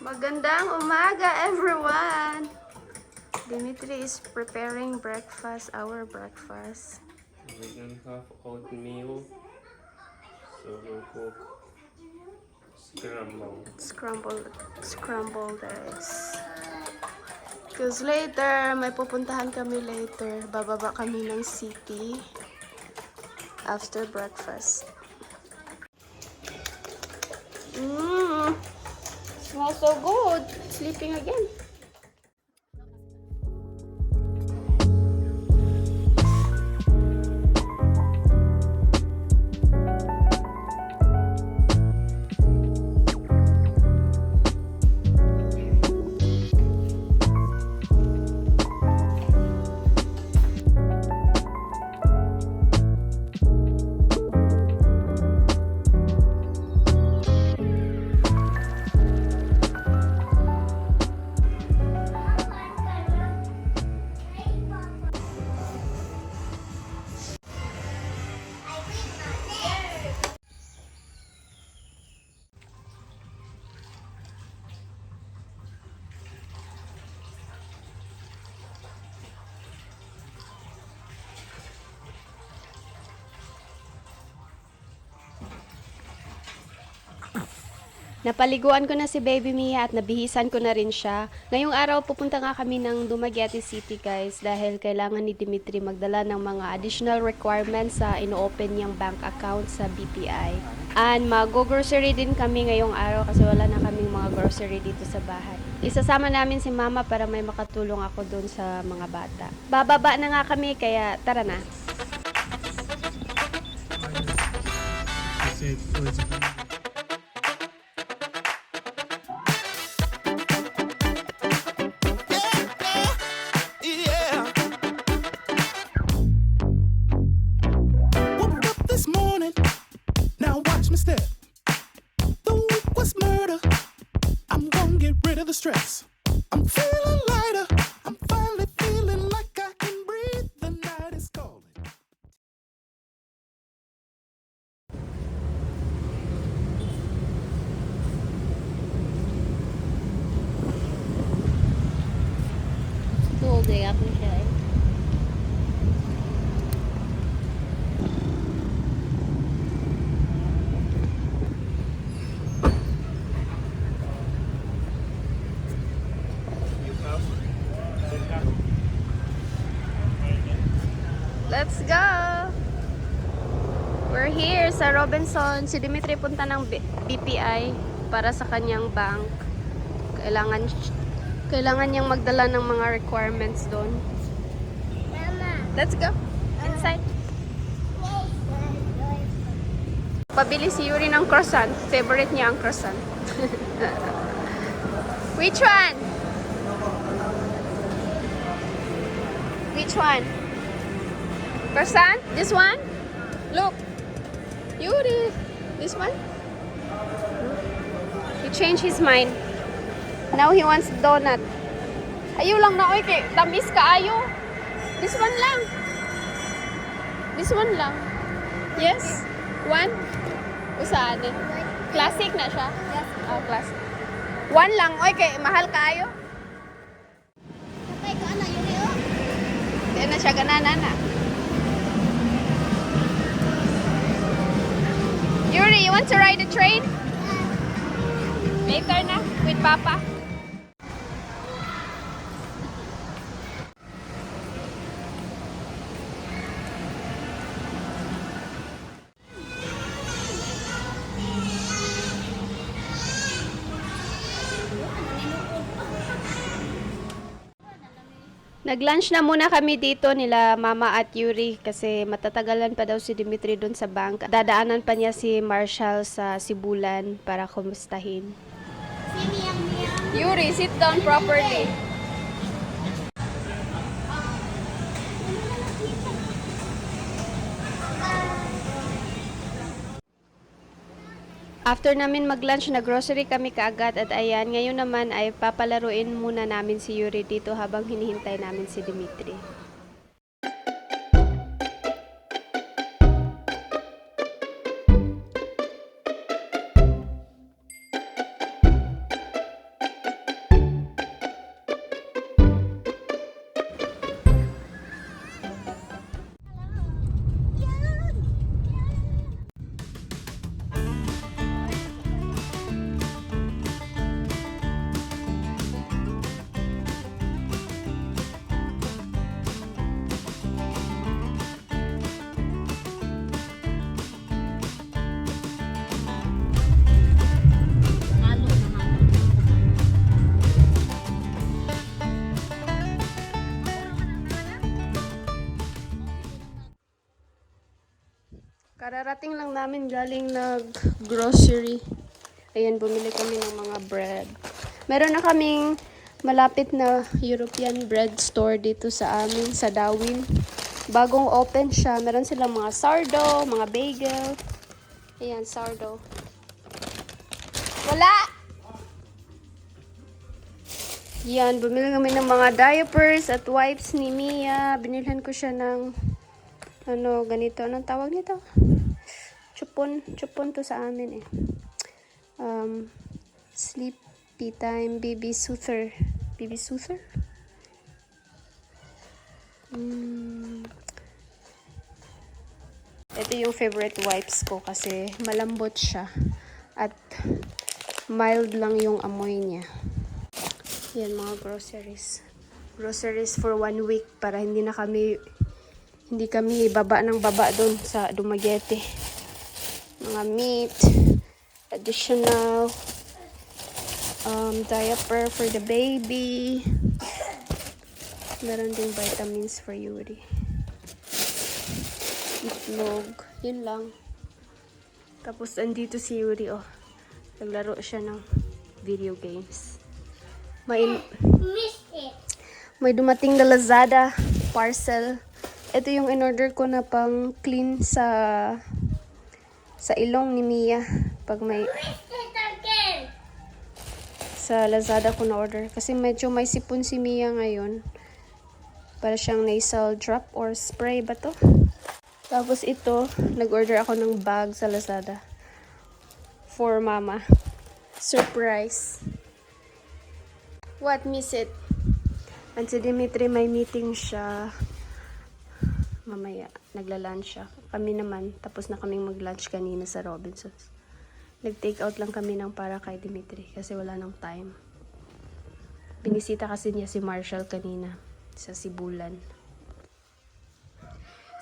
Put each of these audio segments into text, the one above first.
Magandang umaga, everyone! Dimitri is preparing breakfast, our breakfast. We're gonna have oatmeal, so we'll cook Scrambled eggs. Because later, may pupuntahan kami later. Bababa kami ng city after breakfast. Smells so good. Sleeping again. Napaliguan ko na si Baby Mia at nabihisan ko na rin siya. Ngayong araw pupunta nga kami ng Dumaguete City guys dahil kailangan ni Dimitri magdala ng mga additional requirements sa ino-open niyang bank account sa BPI. And mag-grocery din kami ngayong araw kasi wala na kaming mga grocery dito sa bahay. Isasama namin si Mama para may makatulong ako doon sa mga bata. Bababa na nga kami kaya tara na. Stress. I'm feeling lighter. I'm finally feeling like I can breathe. The night is calling. Tuloy ako siya eh. Let's go! We're here sa Robinson. Si Dimitri punta ng BPI para sa kanyang bank. Kailangan niyang magdala ng mga requirements doon. Let's go! Inside! Pabili si Yuri ng croissant. Favorite niya ang croissant. Which one? Which one? Croissant? This one? Look. Yuri. This one? He changed his mind. Now he wants donut. Ayaw lang na, oy, kay tamis ka, ayaw. This one lang. This one lang. Yes? One? Usaan eh. Classic na siya? Yes. Oh, classic. One lang, oy, kay mahal ka, ayaw. Kapay ko, ano, Yuri, oh. Hindi na siya gananan na. Yuri, you want to ride the train? Later na, with Papa. Nag-lunch na muna kami dito nila Mama at Yuri kasi matatagalan pa daw si Dimitri doon sa bank. Dadaanan pa niya si Marshall sa Sibulan para kumustahin. Yuri, sit down properly. After namin mag-lunch, nag-grocery kami kaagad at ayan, ngayon naman ay papalaruin muna namin si Yuri dito habang hinihintay namin si Dimitri. Kararating lang namin galing nag-grocery. Ayan, bumili kami ng mga bread. Meron na kaming malapit na European bread store dito sa amin, sa Dawin. Bagong open siya. Meron silang mga sourdough, mga bagel. Ayan, sourdough. Wala! Yan, bumili kami ng mga diapers at wipes ni Mia. Binilhan ko siya ng ganito. Anong tawag nito? Chupon to sa amin eh. Sleepy time, baby soother. Baby soother? Ito yung favorite wipes ko kasi malambot siya at mild lang yung amoy niya. Yan, mga groceries. Groceries for 1 week para hindi kami baba ng baba doon sa Dumaguete. Mga meat, additional diaper for the baby. Meron ding vitamins for Yuri. Itlog. Yun lang. Tapos andito si Yuri, oh. Naglaro siya ng video games. May dumating na Lazada parcel. Ito yung in-order ko na pang clean sa ilong ni Mia. Pag may sa Lazada ko na order. Kasi medyo may sipon si Mia ngayon. Para siyang nasal drop or spray ba to? Tapos ito, nag-order ako ng bag sa Lazada. For Mama. Surprise. What, miss it? And si Dimitri may meeting siya. Mamaya, nagla-lunch siya. Kami naman, tapos na kaming mag-lunch kanina sa Robinsons. Nag-take out lang kami ng para kay Dimitri kasi wala nang time. Binisita kasi niya si Marshall kanina sa Sibulan.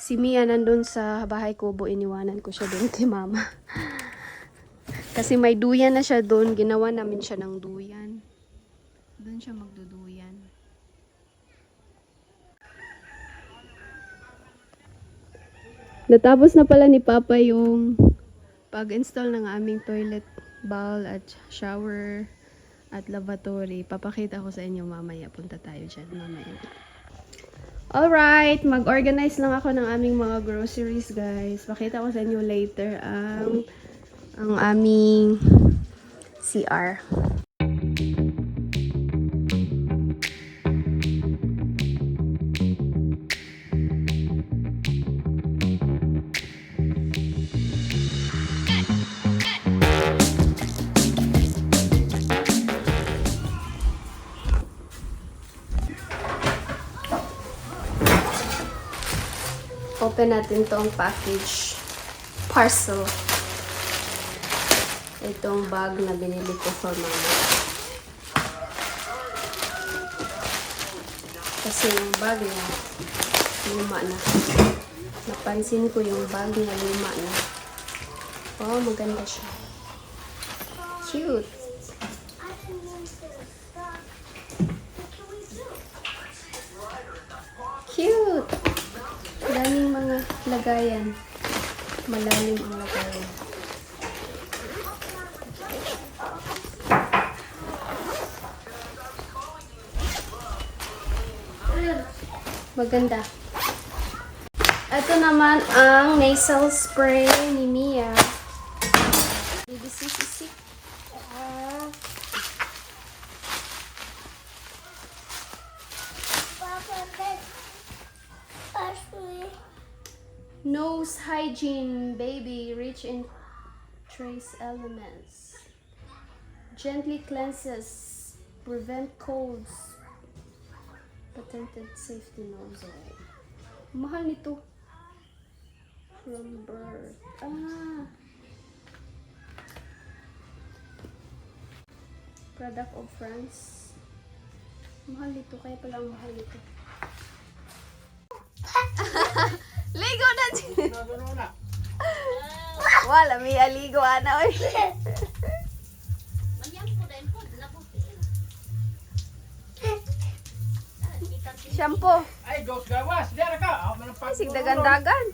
Si Mia nandun sa bahay kubo, iniwanan ko siya doon kay Mama. Kasi may duyan na siya doon, ginawa namin siya ng duyan. Doon siya magduduyan. Natapos na pala ni Papa yung pag-install ng aming toilet bowl at shower at lavatory. Papakita ko sa inyo mamaya. Punta tayo dyan mamaya. Alright, mag-organize lang ako ng aming mga groceries, guys. Pakita ko sa inyo later ang aming CR. Open natin tong package parcel. Itong bag na binili ko for Mama. Kasi yung bag niya luma na. Napansin ko yung bag niya luma na. Oh, maganda siya. Cute. lagayan. Malalim ang lagayan. Maganda. Ito naman ang nasal spray ni Mia. Baby sisisi. Nose hygiene, baby, rich in trace elements. Gently cleanses, prevent colds. Patented safety nozzle. Mahal nito. From birth. Product of France. Mahal nito, kaya pala ang mahal nito. Ligo na dyan! Wala, may aligo ana oy. Shampoo. Ay, dos gawas. Diyan ka. Ako man ang Ay, sigdagan-dagan.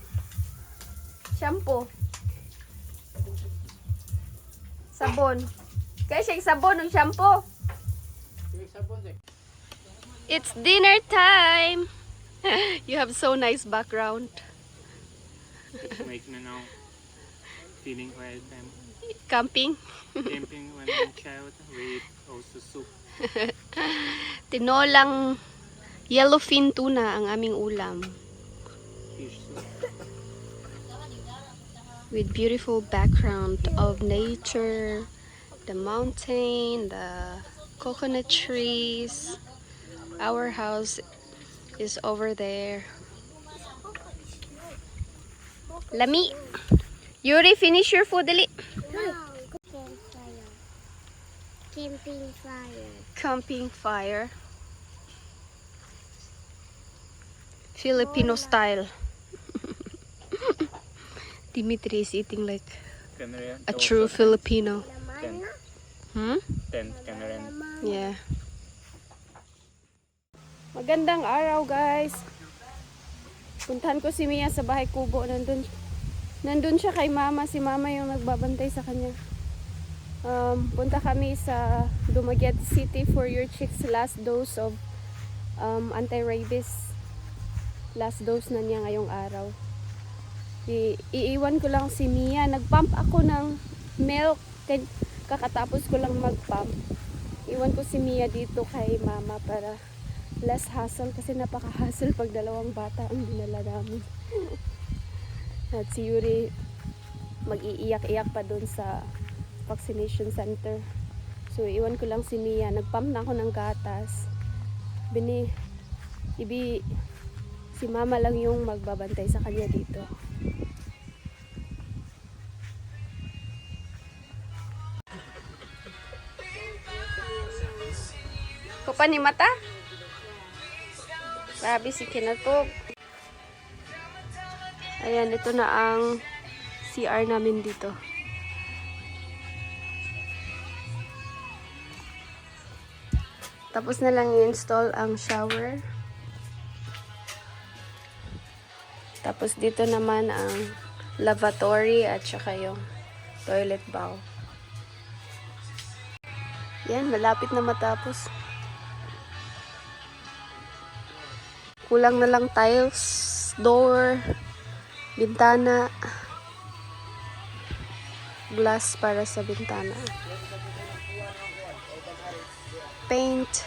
Shampoo. Sabon. Kaya siya sabon ng shampoo. It's dinner time. You have so nice background. Make me now feeling while I'm Camping. camping when I'm child with also soup. Tinolang yellowfin tuna ang aming ulam. Fish soup. With beautiful background of nature, the mountain, the coconut trees. Our house is over there. Lami. Yuri, finish your food, dali. No, campfire. Camping fire. Camping fire. Filipino style. Dimitri is eating like a true Filipino. Tent. Hmm? Tent can rent. Yeah. Magandang araw, guys. Puntahan ko si Mia sa bahay kubo. Nandun siya kay mama. Si mama yung nagbabantay sa kanya. Punta kami sa Dumaguete City for your chicks last dose of anti-rabies. Last dose na niya ngayong araw. Iiwan ko lang si Mia. Nagpump ako ng milk. Kakatapos ko lang magpump. Iwan ko si Mia dito kay mama para less hassle kasi napaka-hassle pag dalawang bata ang dinala namin. At si Yuri mag-iiyak-iyak pa doon sa vaccination center. So iwan ko lang si Mia. Nagpump na ako ng gatas. Si mama lang yung magbabantay sa kanya dito. Kupa ni mata? Grabe si Kinatog. Ayan, ito na ang CR namin dito. Tapos na lang i-install ang shower. Tapos dito naman ang lavatory at saka yung toilet bowl. Yan, malapit na matapos. Kulang na lang tiles, door, bintana, glass para sa bintana, paint.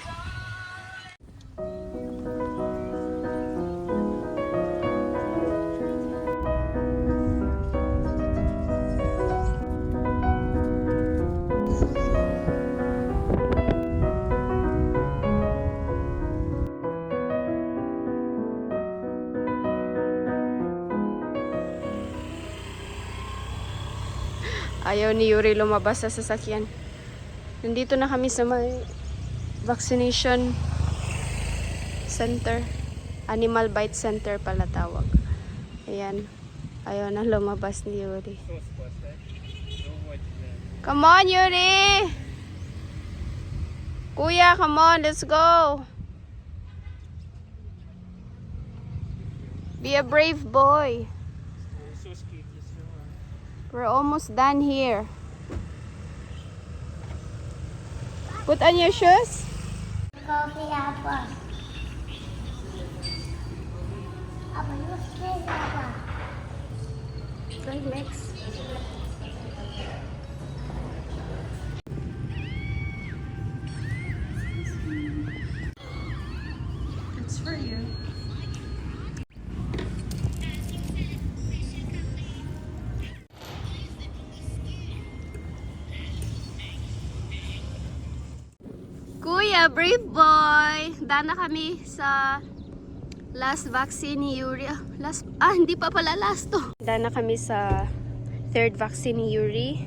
Ayaw ni Yuri lumabas sa sasakyan. Nandito na kami sa may vaccination center. Animal Bite Center pala tawag. Ayan. Ayaw na lumabas ni Yuri. Come on, Yuri! Kuya, come on, let's go! Be a brave boy. We're almost done here. Put on your shoes. Coffee apple. Apa you say apa? Try mix. It's for you. Kuya, brave boy! Dana kami sa last vaccine ni Yuri. Hindi pa pala last to. Dana kami sa third vaccine ni Yuri.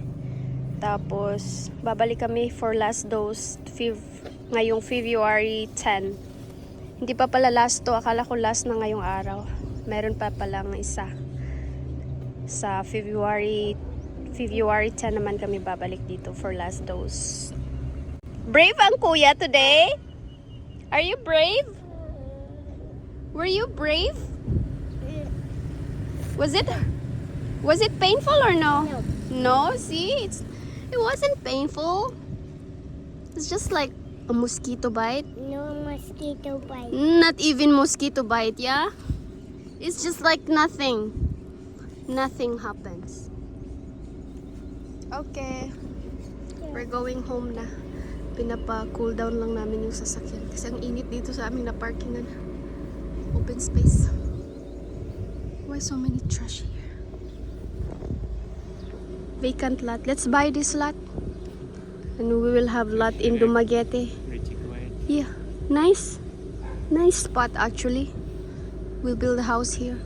Tapos, babalik kami for last dose ngayong February 10. Hindi pa pala last to. Akala ko last na ngayong araw. Meron pa palang isa. Sa February 10 naman kami babalik dito for last dose. Brave ang kuya today? Are you brave? Were you brave? Was it painful or no? No, see? It wasn't painful. It's just like a mosquito bite. No mosquito bite. Not even mosquito bite, yeah? It's just like nothing. Nothing happens. Okay. We're going home na. Pinapa-cool down lang namin yung sasakyan. Kasi ang init dito sa aming na parkingan. Open space. Why so many trash here? Vacant lot. Let's buy this lot. And we will have lot in Dumaguete. Pretty quiet. Yeah. Nice. Nice spot actually. We'll build a house here.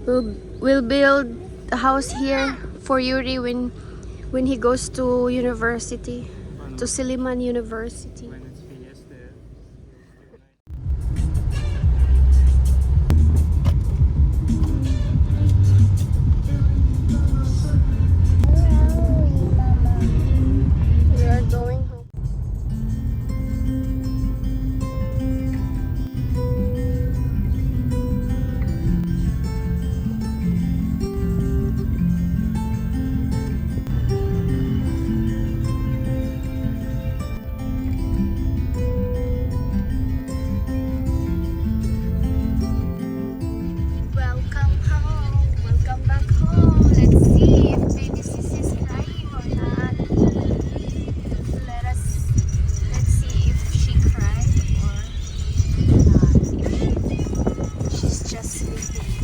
We'll build a house here for Yuri when he goes to university. To Silliman University. When it's finished there. We are going home. Welcome home. Welcome back home. Let's see if baby Sissy is crying or not. Let's see if she cried or not. If she's just sleeping.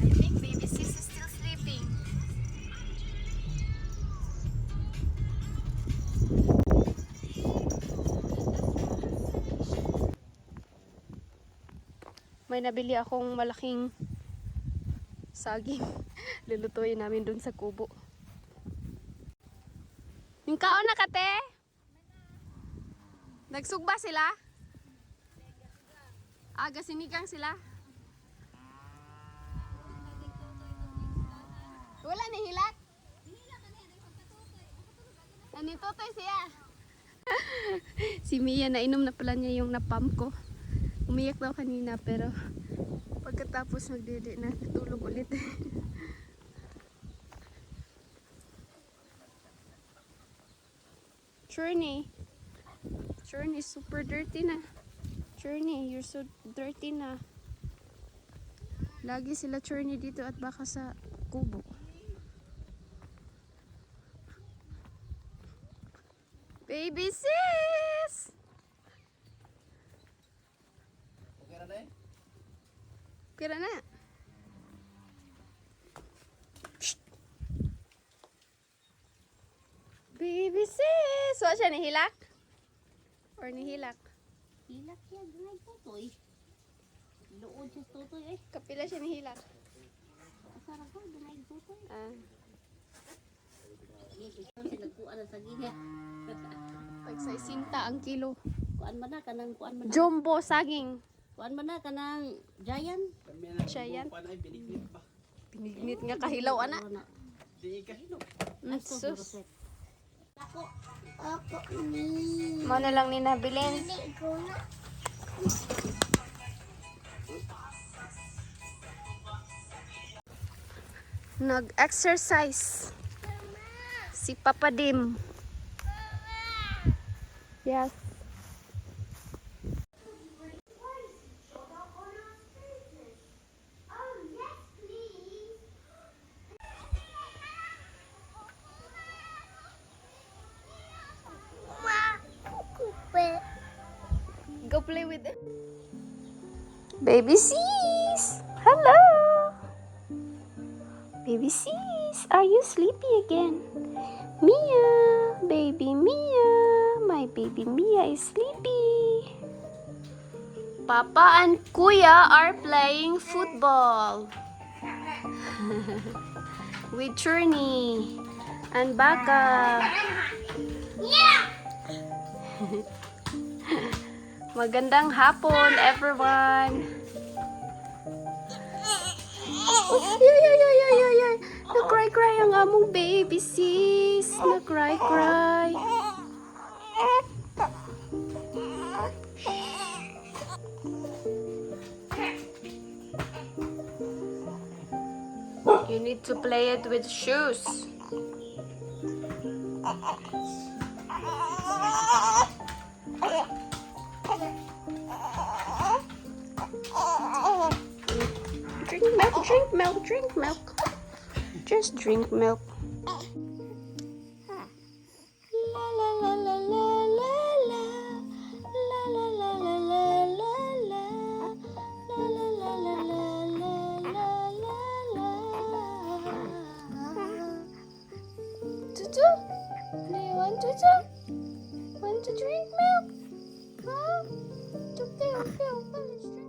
I think baby Sissy is still sleeping. May nabili akong malaking saging. Lulutuin namin dun sa kubo. Yung kaon na kate? Nagsugba sila? Aga sinigang sila? Wala ni hilat? Nanitutoy siya. Si Mia, nainom na pala niya yung napam ko. Umiyak daw kanina pero pagkatapos magdede na natulog ulit. Journey super dirty na. Journey, you're so dirty na. Lagi sila Journey dito at baka sa kubo. Baby sis! Kira na. Shh. Baby sis! Wa siya nihilak? Or nihilak? Hilak siya, dunay tutoy. Luod siya tutoy eh. Kapila siya nihilak? Asara ko, dunay tutoy. Ah, Nagkuan na sa ginya. pag sa isinta ang kilo. Kuan man na kanang kuan man. Jumbo saging. Kuan man na kanang giant. Siya yan. Pinignit nga kahilaw ana. Sus. Ako ni. Mo na lang ni nabilin. Dili ko na. Nag-exercise si Papa Dim. Yes. Go play with it. Baby sis! Hello! Baby sis, are you sleepy again? Mia! Baby Mia! My baby Mia is sleepy. Papa and Kuya are playing football. With Churny and Baka. Magandang hapon, everyone. Ay. Nag-cry ang among baby sis. Nag-cry. You need to play it with shoes. Drink milk. Just drink milk. La la la la la la la. La la la la la la la. La la la la la la la la. Tutu? Do you want Tutu? Want to drink milk? Huh? Okay. Let's drink.